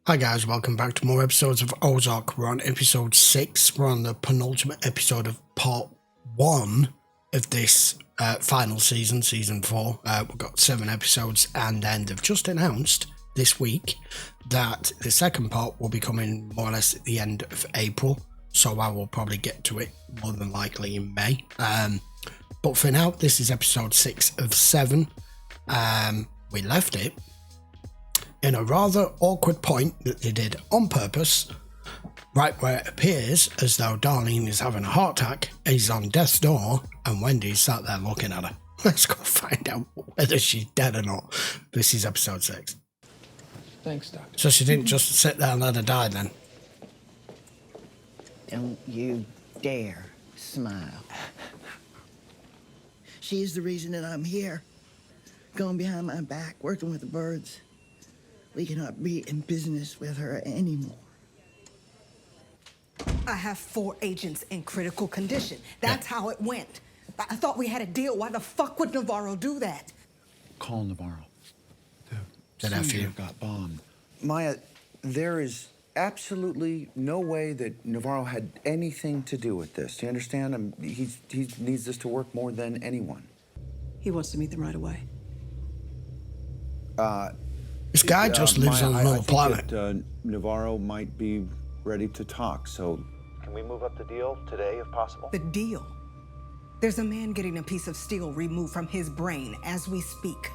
Hi guys, welcome back to more episodes of Ozark. We're on episode 6. We're on the penultimate episode of part 1 of this final season, season 4. We've got 7 episodes, and then they've just announced this week that the second part will be coming more or less at the end of April. So I will probably get to it more than likely in May. But for now, this is episode 6 of 7. We left it in a rather awkward point that they did on purpose, right where it appears as though Darlene is having a heart attack, is on death's door, and Wendy's sat there looking at her. Let's go find out whether she's dead or not. This is episode 6. Thanks, Doctor. So she didn't just sit there and let her die then? Don't you dare smile. She's the reason that I'm here. Going behind my back, working with the Byrdes. We cannot be in business with her anymore. I have 4 agents in critical condition. That's how it went. I thought we had a deal. Why the fuck would Navarro do that? Call Navarro. Did I feel? Got bombed. Maya, there is absolutely no way that Navarro had anything to do with this. Do you understand? He needs this to work more than anyone. He wants to meet them right away. This guy just lives Maya, on I another think planet. that, Navarro might be ready to talk, so can we move up the deal today if possible? The deal. There's a man getting a piece of steel removed from his brain as we speak.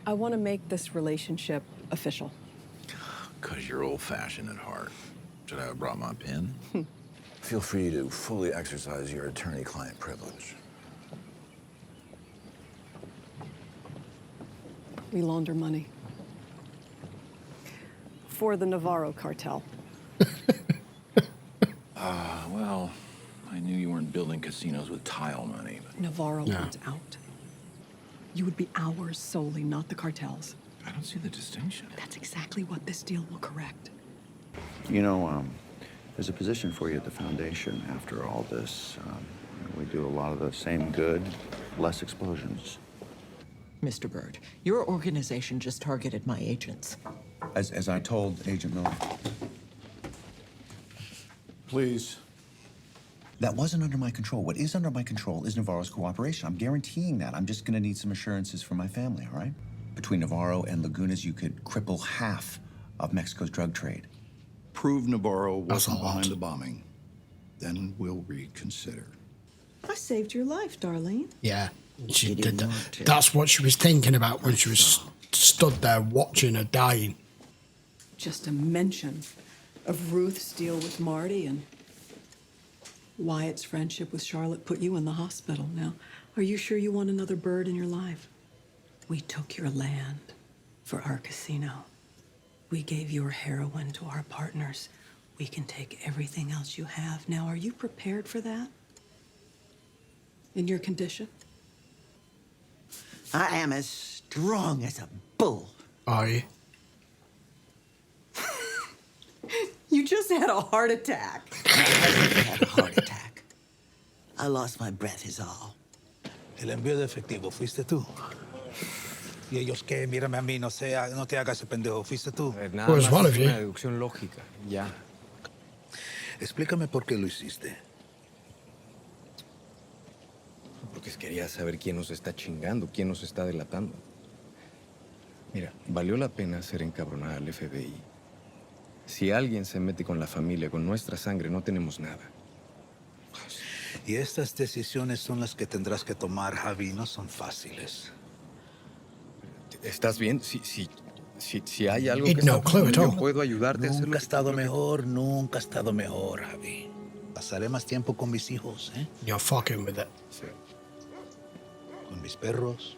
I want to make this relationship official. 'Cause you're old-fashioned at heart. Should I have brought my pen? Feel free to fully exercise your attorney-client privilege. We launder money. For the Navarro cartel. Well, I knew you weren't building casinos with tile money. But Navarro wants out. You would be ours solely, not the cartel's. I don't see the distinction. That's exactly what this deal will correct. You know, there's a position for you at the foundation after all this. We do a lot of the same good, less explosions. Mr. Byrde, your organization just targeted my agents. As I told Agent Miller. Please. That wasn't under my control. What is under my control is Navarro's cooperation. I'm guaranteeing that. I'm just gonna need some assurances from my family, all right? Between Navarro and Lagunas, you could cripple half of Mexico's drug trade. Prove Navarro That's a wasn't lot. behind the bombing. Then we'll reconsider. I saved your life, Darlene. Yeah, she She did didn't that. want to. That's what she was thinking about when she was stood there watching her dying. Just a mention of Ruth's deal with Marty and Wyatt's friendship with Charlotte put you in the hospital. Now, are you sure you want another Byrde in your life? We took your land for our casino. We gave your heroin to our partners. We can take everything else you have. Now, are you prepared for that? In your condition? I am as strong as a bull. Are you? You just had a heart attack. I had a heart attack. I lost my breath is all. El envío de efectivo, fuiste tú. Y ellos que, mírame a mí, no te hagas ese pendejo, fuiste tú. Pues one of you. Una deducción lógica, ya. Explícame por qué lo hiciste. Porque quería saber quién nos está chingando, quién nos está delatando. Mira, valió la pena hacer encabronar al FBI. Si alguien se mete con la familia, con nuestra sangre, no tenemos nada. Y estas decisiones son las que tendrás que tomar, Javi, no son fáciles. ¿Estás bien? Si hay algo It que no está clue at pasando, all. yo puedo ayudarte a hacerlo. Nunca ha estado mejor, Javi. Pasaré más tiempo con mis hijos, ¿eh? You're fucking with it. Sí. Con mis perros.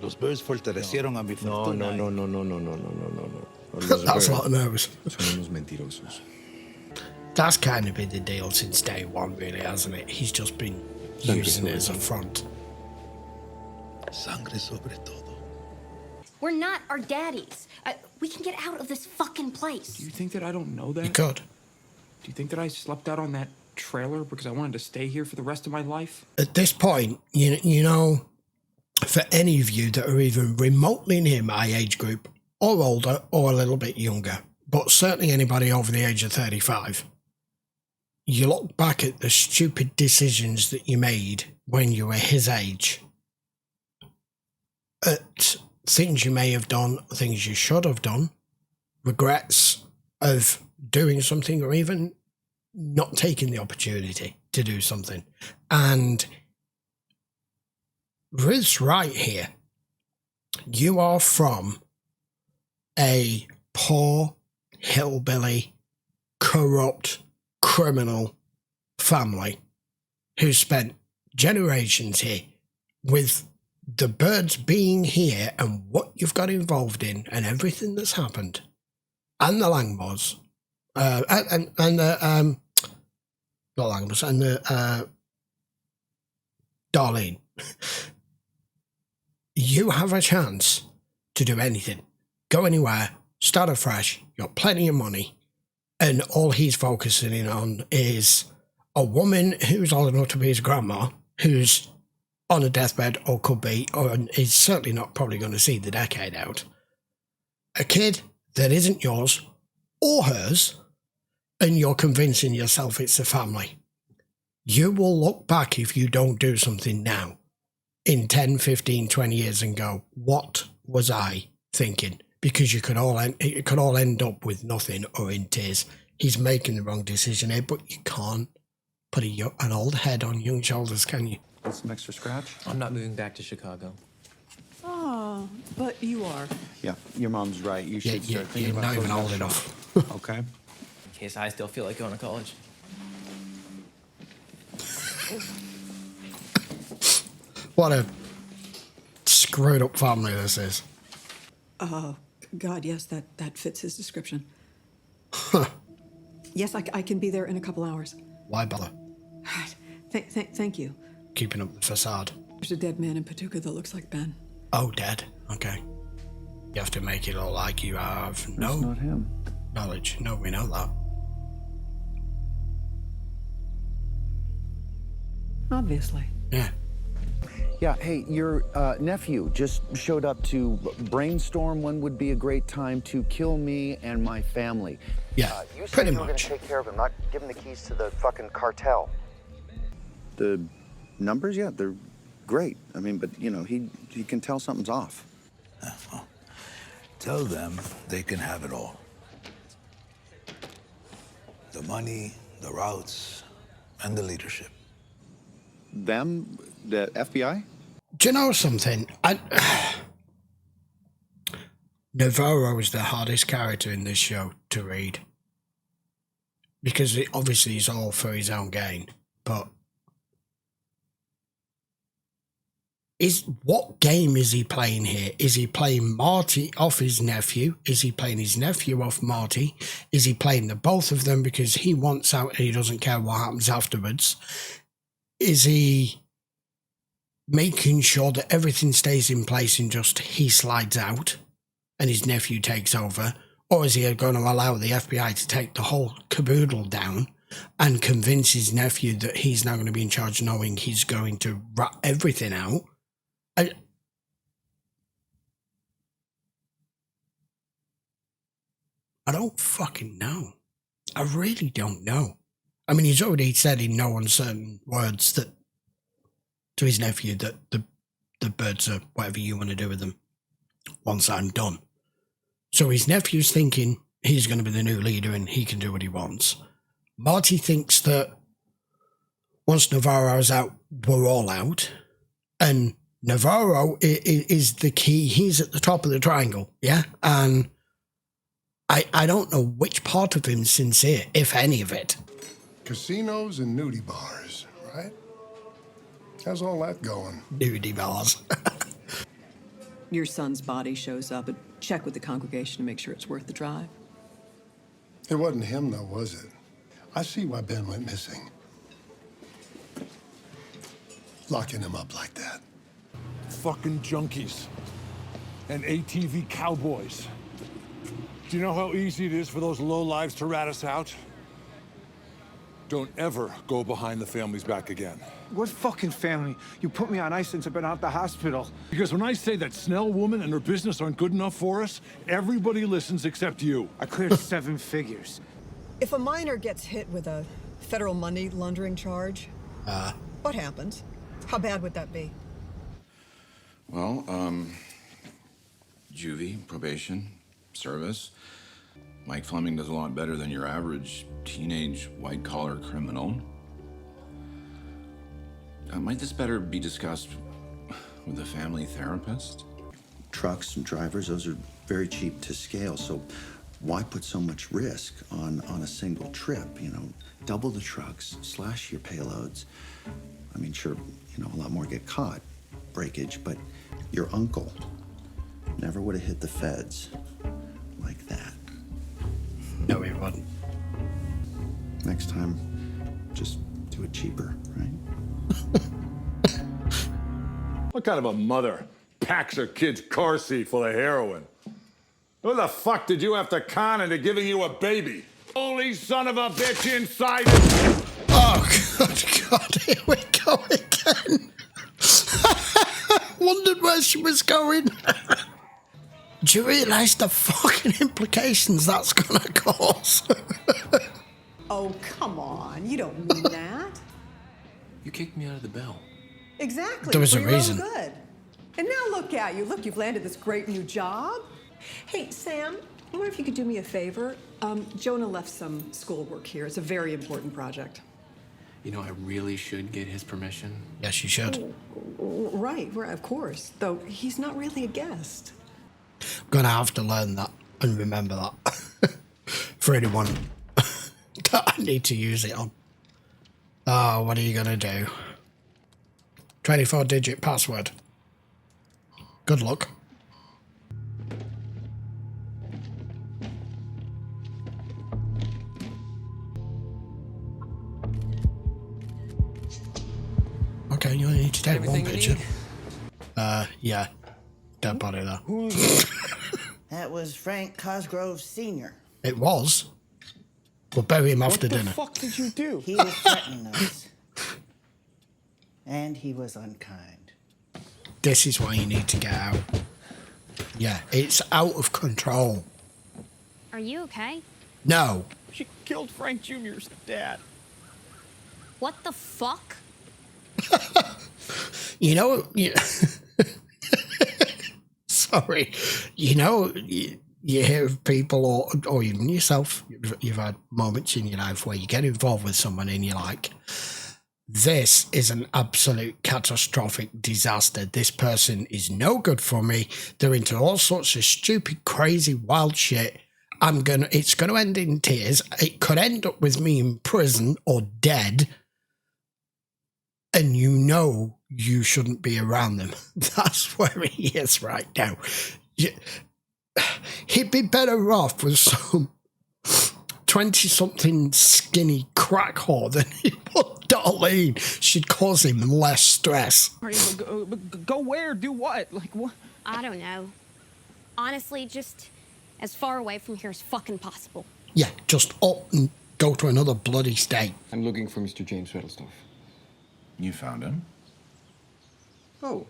Los Byrdes fortalecieron a mi fortuna. No. That's a lot of nerves. Son unos mentirosos. That's kind of been the deal since day one, really, hasn't it? He's just been using it as a front. Sangre sobre todo. We're not our daddies. We can get out of this fucking place. Do you think that I don't know that? You could. Do you think that I slept out on that trailer because I wanted to stay here for the rest of my life? At this point, you know, for any of you that are even remotely near my age group or older or a little bit younger, but certainly anybody over the age of 35, you look back at the stupid decisions that you made when you were his age, at things you may have done, things you should have done, regrets of doing something, or even not taking the opportunity to do something. And Ruth's right here. You are from a poor, hillbilly, corrupt, criminal family who spent generations here, with the Byrdes being here and what you've got involved in and everything that's happened, and the Langmores, and the not Langmores, and the Darlene. You have a chance to do anything, go anywhere, start afresh. You've got plenty of money, and all he's focusing on is a woman who's old enough to be his grandma, who's on a deathbed, or could be, or is certainly not probably going to see the decade out. A kid that isn't yours or hers, and you're convincing yourself it's a family. You will look back, if you don't do something now, in 10, 15, 20 years and go, what was I thinking? Because it could all end up with nothing or in tears. He's making the wrong decision here, but you can't put an old head on young shoulders, can you? Want some extra scratch? I'm not moving back to Chicago. Oh, but you are. Yeah, your mom's right. You should start thinking you're about not even closing old that enough. shop. Okay. In case I still feel like going to college. What a screwed up family this is. God, yes, that fits his description. Yes, I can be there in a couple hours. Why bother? Thank you. Keeping up the facade. There's a dead man in Paducah that looks like Ben. Oh, dead. Okay. You have to make it look like you have no not him. knowledge. No, we know that. Obviously. Yeah. Yeah, hey, your nephew just showed up to brainstorm when would be a great time to kill me and my family. Yeah, you said pretty you were much. gonna take care of him, not give him the keys to the fucking cartel. The numbers, yeah, they're great. I mean, but you know, he can tell something's off. Well, tell them they can have it all. The money, the routes, and the leadership. Them, the FBI? Do you know something? Navarro is the hardest character in this show to read. Because obviously he's all for his own gain. But what game is he playing here? Is he playing Marty off his nephew? Is he playing his nephew off Marty? Is he playing the both of them because he wants out and he doesn't care what happens afterwards? Is he making sure that everything stays in place and just he slides out and his nephew takes over? Or is he going to allow the FBI to take the whole caboodle down and convince his nephew that he's now going to be in charge, knowing he's going to rat everything out? I don't fucking know. I really don't know. I mean, he's already said in no uncertain words that to his nephew that the Byrdes are whatever you want to do with them once I'm done. So his nephew's thinking he's going to be the new leader and he can do what he wants. Marty thinks that once Navarro's out, we're all out. And Navarro is the key. He's at the top of the triangle, yeah? And I don't know which part of him's sincere, if any of it. Casinos and nudie bars, right? How's all that going? Nudie bars. Your son's body shows up, but check with the congregation to make sure it's worth the drive. It wasn't him, though, was it? I see why Ben went missing. Locking him up like that. Fucking junkies and ATV cowboys. Do you know how easy it is for those lowlives to rat us out? Don't ever go behind the family's back again. What fucking family? You put me on ice since I've been out the hospital. Because when I say that Snell woman and her business aren't good enough for us, everybody listens except you. I cleared 7 figures. If a minor gets hit with a federal money laundering charge, what happens? How bad would that be? Well, juvie, probation, service. Mike Fleming does a lot better than your average teenage white-collar criminal. Might this better be discussed with a family therapist? Trucks and drivers, those are very cheap to scale, so why put so much risk on a single trip? You know, double the trucks, slash your payloads. I mean, sure, you know, a lot more get caught, breakage, but your uncle never would have hit the feds like that. No, he wouldn't. Next time, just do it cheaper, right? What kind of a mother packs her kid's car seat full of heroin? Who the fuck did you have to con into giving you a baby? Holy son of a bitch inside it! Oh, God, here we go again. Wondered where she was going. Do you realise the fucking implications that's gonna cause? Oh, come on. You don't mean that. You kicked me out of the bell. Exactly. There was for a your reason. Own good. And now look at you. Look, you've landed this great new job. Hey, Sam, I wonder if you could do me a favor. Jonah left some schoolwork here. It's a very important project. You know, I really should get his permission. Yes, you should. Right, of course. Though he's not really a guest. I'm gonna have to learn that and remember that for anyone that I need to use it on. Oh, what are you gonna do? 24-digit password. Good luck. Okay, you only need to take one picture. Yeah. Don't bother that. That was Frank Cosgrove Sr. It was. We'll bury him after dinner. What the fuck did you do? He was threatening us. And he was unkind. This is why you need to get out. Yeah, it's out of control. Are you okay? No. She killed Frank Jr.'s dad. What the fuck? You know, sorry. You know, you hear of people, or even yourself, you've had moments in your life where you get involved with someone and you're like, this is an absolute catastrophic disaster. This person is no good for me. They're into all sorts of stupid, crazy, wild shit. It's gonna end in tears. It could end up with me in prison or dead. And you know you shouldn't be around them. That's where he is right now. He'd be better off with some 20-something skinny crack whore than he would Darlene. She'd cause him less stress. Go where? Do what? Like what? I don't know. Honestly, just as far away from here as fucking possible. Yeah, just up and go to another bloody state. I'm looking for Mr. James Weddlestoff. You found him? Oh.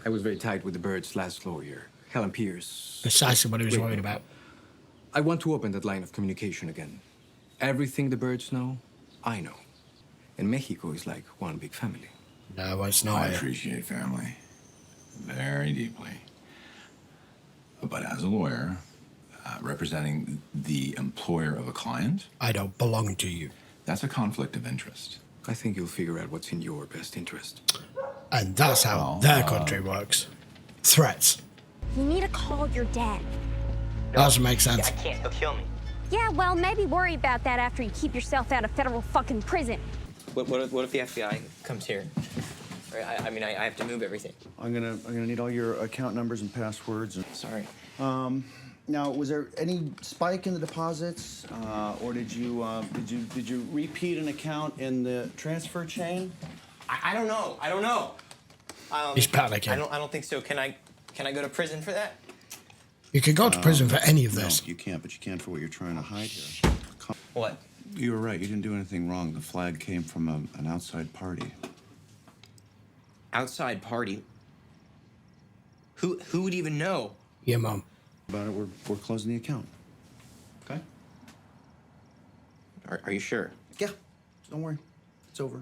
I was very tight with the Byrde's last lawyer, Helen Pierce. Precisely what he was worried about. I want to open that line of communication again. Everything the Byrdes know, I know. And Mexico is like one big family. No, it's not. I appreciate family very deeply. But as a lawyer, representing the employer of a client, I don't belong to you. That's a conflict of interest. I think you'll figure out what's in your best interest. And that's how their country works. Threats. You need to call your dad. Doesn't make sense. I can't. He'll kill me. Yeah, well, maybe worry about that after you keep yourself out of federal fucking prison. What if the FBI comes here? I mean, I have to move everything. I'm gonna need all your account numbers and passwords. And, sorry. Now, was there any spike in the deposits, or did you repeat an account in the transfer chain? I don't know. I don't know. He's panicking. I don't think so. Can I go to prison for that? You could go to prison for any of this. No, you can't, but you can for what you're trying to hide here. What? You were right. You didn't do anything wrong. The flag came from an outside party. Outside party? Who would even know? Your mom. About it, we're closing the account. Okay? Are you sure? Yeah. Don't worry. It's over.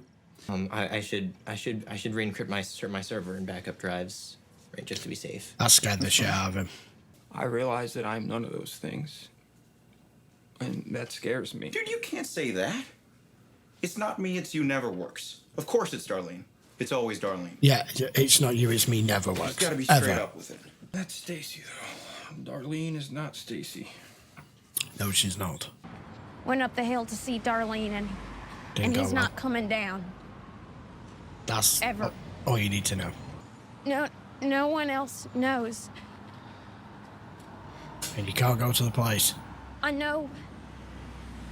I should re-encrypt my server and backup drives, right, just to be safe. That scared the shit out of him. I realize that I'm none of those things. And that scares me. Dude, you can't say that. It's not me, it's you never works. Of course it's Darlene. It's always Darlene. Yeah, it's not you, it's me, never works. You've got to be straight Ever. up with it. That's Stacy, though. Darlene is not Stacy. No, she's not. Went up the hill to see Darlene, and Didn't go he's well. not coming down. That's Ever. all you need to know. No one else knows. And you can't go to the place. I know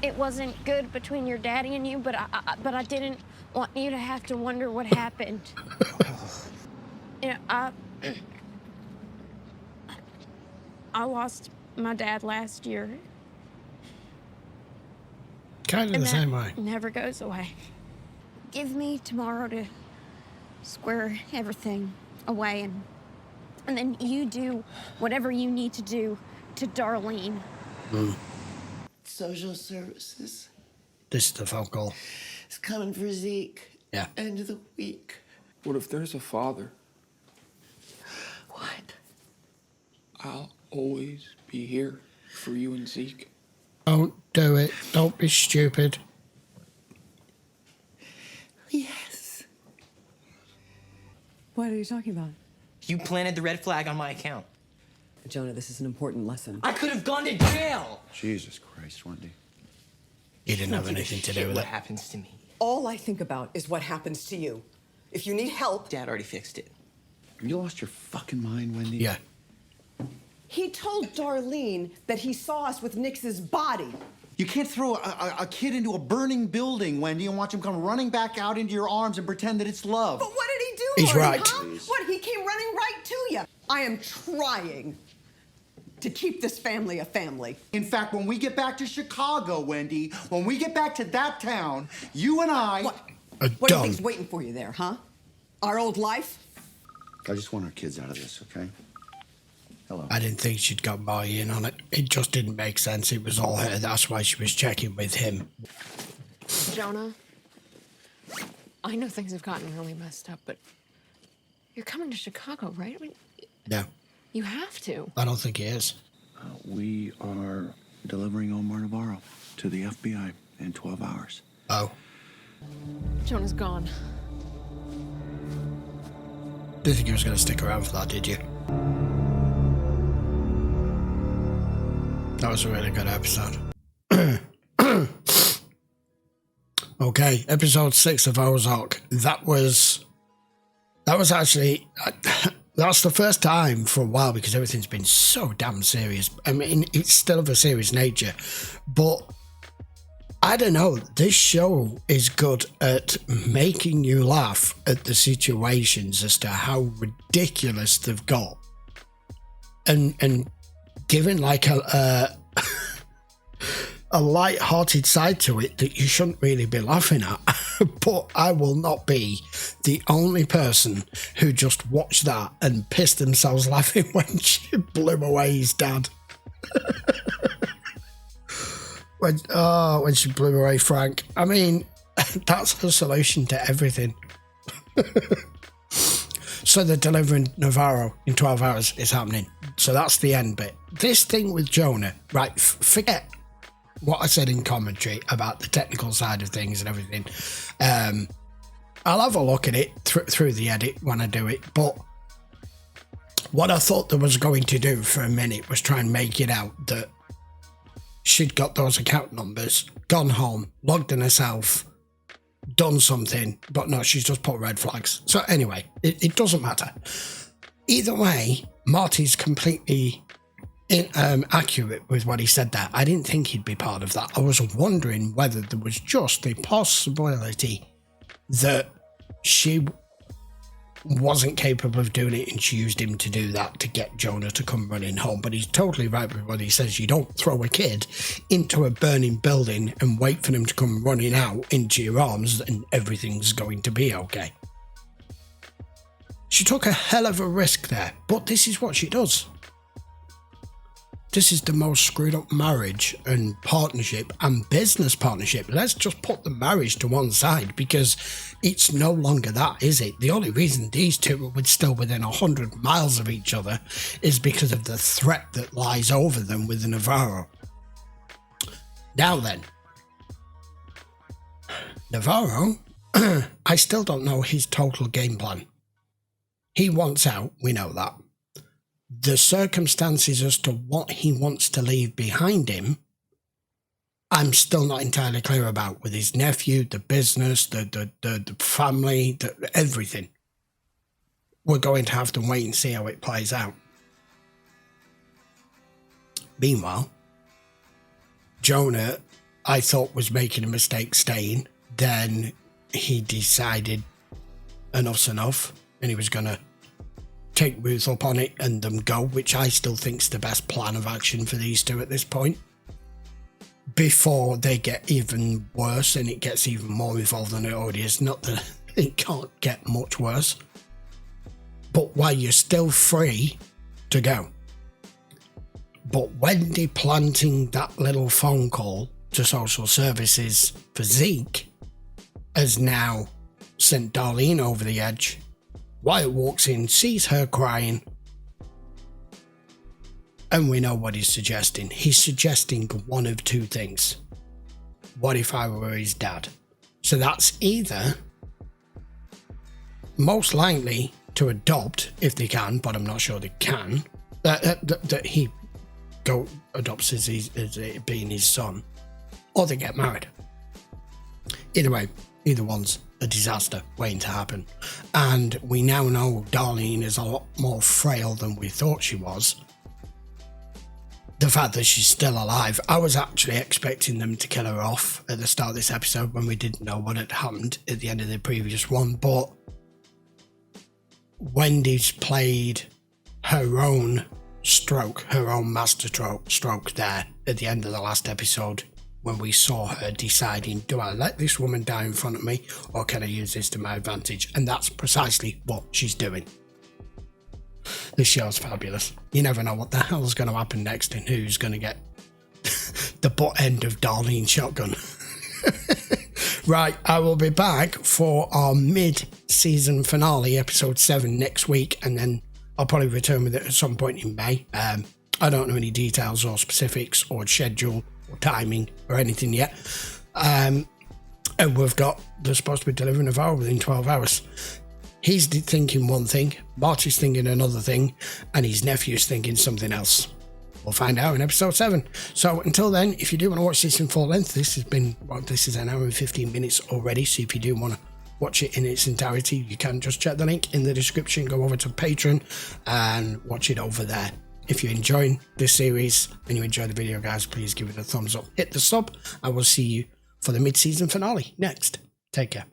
it wasn't good between your daddy and you, but I didn't want you to have to wonder what happened. I lost my dad last year. Kind of And the same way. never goes away. Give me tomorrow to square everything away, and then you do whatever you need to do to Darlene. Social services. This is the phone call. It's coming for Zeke. Yeah. End of the week. What if there's a father? What? I'll always be here for you and Zeke. Don't do it. Don't be stupid. Yes. What are you talking about? You planted the red flag on my account. Jonah, this is an important lesson. I could have gone to jail. Jesus Christ, Wendy. You didn't have anything to do with What it. happens to me? All I think about is what happens to you. If you need help... Dad already fixed it. You lost your fucking mind, Wendy? Yeah. He told Darlene that he saw us with Nix's body. You can't throw a kid into a burning building, Wendy, and watch him come running back out into your arms and pretend that it's love. But what did he do, He's Marty, right. huh? What, he came running right to you. I am trying to keep this family a family. In fact, when we get back to Chicago, Wendy, when we get back to that town, you and I... What do you think's waiting for you there, huh? Our old life? I just want our kids out of this, okay? Hello. I didn't think she'd got buy-in on it. It just didn't make sense. It was all her. That's why she was checking with him. Jonah, I know things have gotten really messed up, but you're coming to Chicago, right? I mean, No, you have to. I don't think he is. We are delivering Omar Navarro to the FBI in 12 hours. Oh. Jonah's gone. Didn't think he was going to stick around for that, did you? That was a really good episode. Okay, episode 6 of Ozark. That was actually... That's the first time for a while because everything's been so damn serious. I mean, it's still of a serious nature, but I don't know. This show is good at making you laugh at the situations as to how ridiculous they've got, and giving like a light-hearted side to it that you shouldn't really be laughing at. But I will not be the only person who just watched that and pissed themselves laughing when she blew away his dad. when she blew away Frank. I mean, that's the solution to everything. So they're delivering Navarro in 12 hours is happening. So that's the end bit. This thing with Jonah, right, forget what I said in commentary about the technical side of things and everything. I'll have a look at it through the edit when I do it, but what I thought they was going to do for a minute was try and make it out that she'd got those account numbers, gone home, logged in herself, done something, but no, she's just put red flags. So anyway, it doesn't matter. Either way, Marty's completely accurate with what he said there. I didn't think he'd be part of that. I was wondering whether there was just the possibility that she wasn't capable of doing it, and she used him to do that to get Jonah to come running home. But he's totally right with what he says. You don't throw a kid into a burning building and wait for them to come running out into your arms and everything's going to be okay. She took a hell of a risk there, but this is what she does. This is the most screwed up marriage and partnership and business partnership. Let's just put the marriage to one side, because it's no longer that, is it? The only reason these two are still within 100 miles of each other is because of the threat that lies over them with the Navarro. Now then, Navarro, I still don't know his total game plan. He wants out, we know that. The circumstances as to what he wants to leave behind him, I'm still not entirely clear about, with his nephew, the business, the family, everything. We're going to have to wait and see how it plays out. Meanwhile, Jonah, I thought, was making a mistake staying. Then he decided enough's enough, and he was going to take Ruth up on it and them go, which I still think's the best plan of action for these two at this point, before they get even worse and it gets even more involved than it already is. Not that it can't get much worse, but while you're still free to go. But Wendy planting that little phone call to social services for Zeke has now sent Darlene over the edge. Wyatt walks in, sees her crying, and we know what he's suggesting. He's suggesting one of two things. What if I were his dad? So that's either, most likely, to adopt, if they can, but I'm not sure they can, that he adopts as it being his son, or they get married. Either way, either one's a disaster waiting to happen. And we now know Darlene is a lot more frail than we thought she was. The fact that she's still alive, I was actually expecting them to kill her off at the start of this episode when we didn't know what had happened at the end of the previous one, but Wendy's played her own stroke, her own master stroke there at the end of the last episode, when we saw her deciding, do I let this woman die in front of me, or can I use this to my advantage? And that's precisely what she's doing. This show's fabulous. You never know what the hell's going to happen next and who's going to get the butt end of Darlene's shotgun. Right, I will be back for our mid-season finale, episode 7, next week, and then I'll probably return with it at some point in May. I don't know any details or specifics or schedule or timing or anything yet. And they're supposed to be delivering Navarro within 12 hours. He's thinking one thing, Marty's thinking another thing, and his nephew's thinking something else. We'll find out in episode 7. So until then, if you do want to watch this in full length, this is an hour and 15 minutes already. So if you do want to watch it in its entirety, you can just check the link in the description, go over to Patreon and watch it over there. If you're enjoying this series and you enjoy the video, guys, please give it a thumbs up, hit the sub, and we'll see you for the mid-season finale next. Take care.